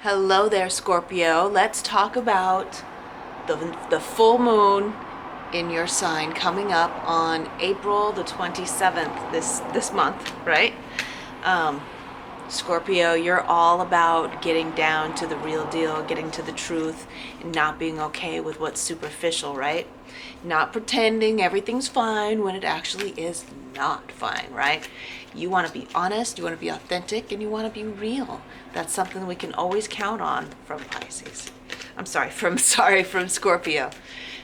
Hello there, Scorpio. Let's talk about the full moon in your sign coming up on April the 27th this month, right? Um, Scorpio, you're all about getting down to the real deal, getting to the truth, and not being okay with what's superficial, right? Not pretending everything's fine when it actually is not fine, right? You want to be honest, you want to be authentic, and you want to be real. That's something we can always count on from Pisces. From Scorpio.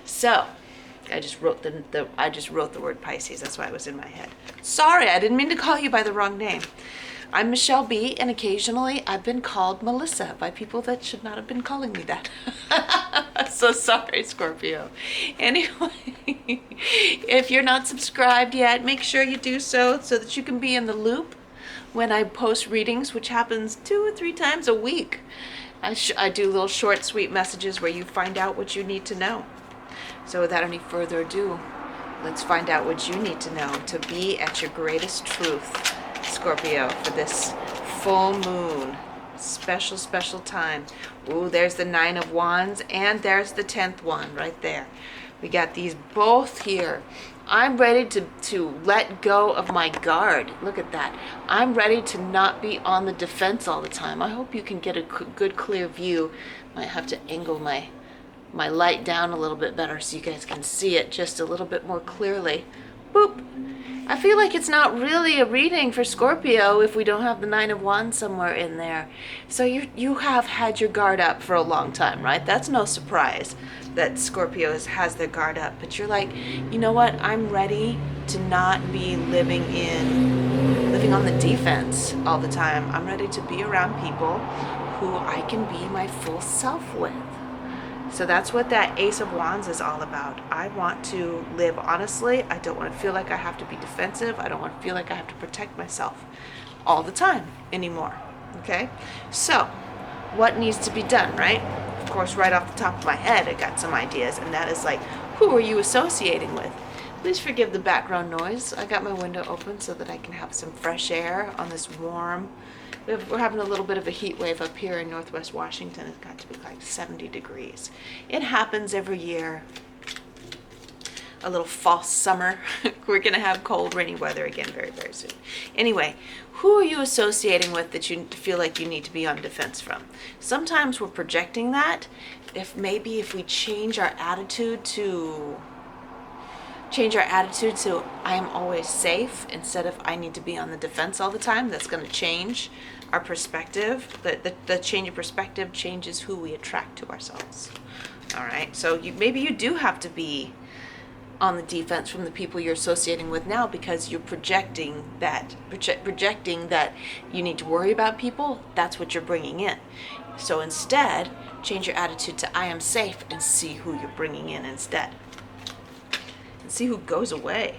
So, I just wrote the word Pisces. That's why it was in my head. Sorry, I didn't mean to call you by the wrong name. I'm Michelle B, and occasionally I've been called Melissa by people that should not have been calling me that. So sorry, Scorpio. Anyway, if you're not subscribed yet, make sure you do so that you can be in the loop when I post readings, which happens 2 or 3 times a week. I do little short, sweet messages where you find out what you need to know. So without any further ado, let's find out what you need to know to be at your greatest truth, Scorpio, for this full moon. Special time. Ooh, there's the 9 of Wands, and there's the 10th one right there. We got these both here. I'm ready to let go of my guard. Look at that. I'm ready to not be on the defense all the time. I hope you can get a good, clear view. Might have to angle my light down a little bit better so you guys can see it just a little bit more clearly. Boop. I feel like it's not really a reading for Scorpio if we don't have the 9 of Wands somewhere in there. So you have had your guard up for a long time, right? That's no surprise that Scorpio has their guard up. But you're like, you know what? I'm ready to not be living on the defense all the time. I'm ready to be around people who I can be my full self with. So that's what that Ace of Wands is all about. I want to live honestly. I don't want to feel like I have to be defensive. I don't want to feel like I have to protect myself all the time anymore. Okay? So, what needs to be done, right? Of course, right off the top of my head, I got some ideas, and that is like, who are you associating with? Please forgive the background noise. I got my window open so that I can have some fresh air on this warm. We're having a little bit of a heat wave up here in Northwest Washington. It's got to be like 70 degrees. It happens every year. A little false summer. We're going to have cold, rainy weather again very, very soon. Anyway, who are you associating with that you feel like you need to be on defense from? Sometimes we're projecting that. If we change our attitude to I am always safe instead of I need to be on the defense all the time, that's going to change our perspective. The change of perspective changes who we attract to ourselves. All right, so maybe you do have to be on the defense from the people you're associating with now because you're projecting that you need to worry about people. That's what you're bringing in. So instead, change your attitude to I am safe and see who you're bringing in instead. And see who goes away.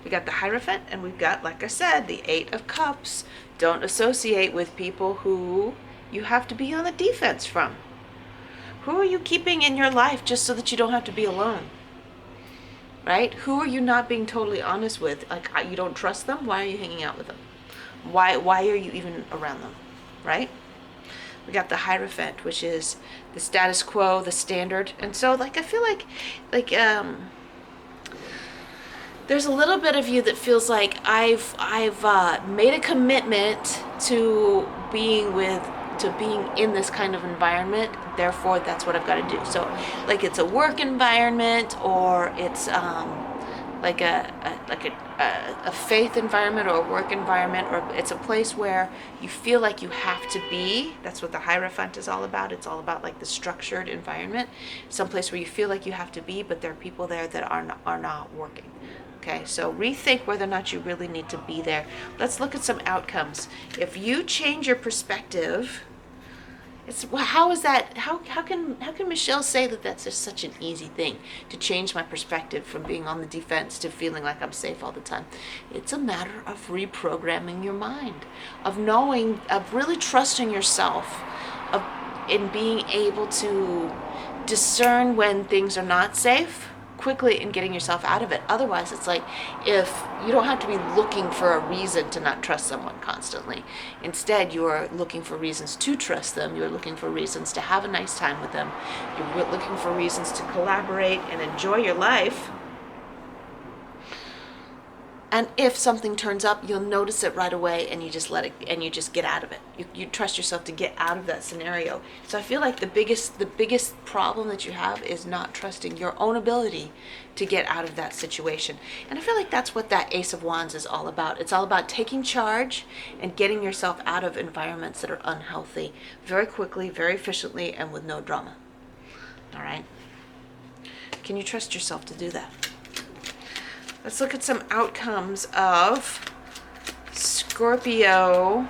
We got the Hierophant, and we've got, like I said, the 8 of Cups. Don't associate with people who you have to be on the defense from. Who are you keeping in your life just so that you don't have to be alone? Right? Who are you not being totally honest with? Like, you don't trust them? Why are you hanging out with them? Why are you even around them? Right? We got the Hierophant, which is the status quo, the standard. And so, I feel like there's a little bit of you that feels like I've made a commitment to being in this kind of environment. Therefore, that's what I've got to do. So, like it's a work environment, or it's like a faith environment, or a work environment, or it's a place where you feel like you have to be. That's what the Hierophant is all about. It's all about like the structured environment, some place where you feel like you have to be, but there are people there that are not working. Okay, so rethink whether or not you really need to be there. Let's look at some outcomes. If you change your perspective, how can Michelle say that that's just such an easy thing to change my perspective from being on the defense to feeling like I'm safe all the time? It's a matter of reprogramming your mind, of really trusting yourself, in being able to discern when things are not safe quickly in getting yourself out of it. Otherwise, it's like, if you don't have to be looking for a reason to not trust someone constantly. Instead, you are looking for reasons to trust them. You're looking for reasons to have a nice time with them. You're looking for reasons to collaborate and enjoy your life. And if something turns up, you'll notice it right away, and you just let it, and you just get out of it. You trust yourself to get out of that scenario. So I feel like the biggest problem that you have is not trusting your own ability to get out of that situation. And I feel like that's what that Ace of Wands is all about. It's all about taking charge and getting yourself out of environments that are unhealthy very quickly, very efficiently, and with no drama. All right? Can you trust yourself to do that? Let's look at some outcomes of Scorpio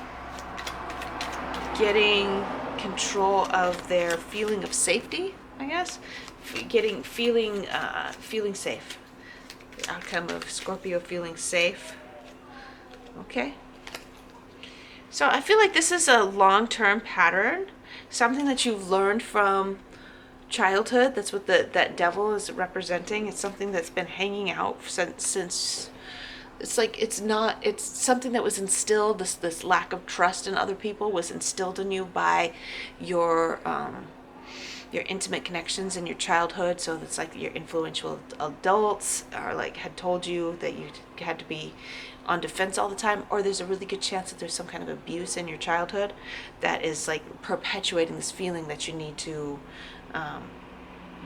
getting control of their feeling of safety, I guess. Feeling safe. The outcome of Scorpio feeling safe. Okay. So I feel like this is a long-term pattern, something that you've learned from childhood. That's what that devil is representing. It's something that's been hanging out since it's like it's something that was instilled. This lack of trust in other people was instilled in you by your intimate connections in your childhood. So it's like your influential adults are like had told you that you had to be on defense all the time, or there's a really good chance that there's some kind of abuse in your childhood that is like perpetuating this feeling that you need to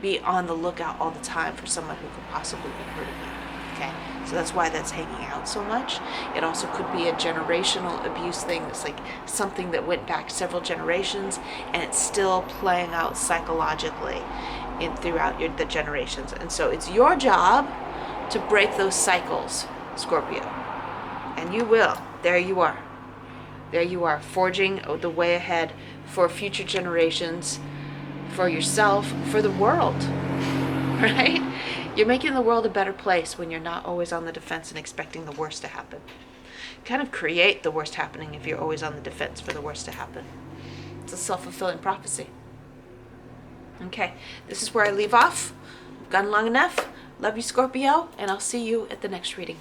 be on the lookout all the time for someone who could possibly be hurting you. Okay, so that's why that's hanging out so much. It also could be a generational abuse thing. That's like something that went back several generations, and it's still playing out psychologically throughout the generations. And so it's your job to break those cycles, Scorpio, and you will. There you are. There you are, forging the way ahead for future generations, for yourself, for the world, right? You're making the world a better place when you're not always on the defense and expecting the worst to happen. You kind of create the worst happening if you're always on the defense for the worst to happen. It's a self-fulfilling prophecy. Okay, this is where I leave off. I've gone long enough. Love you, Scorpio, and I'll see you at the next reading.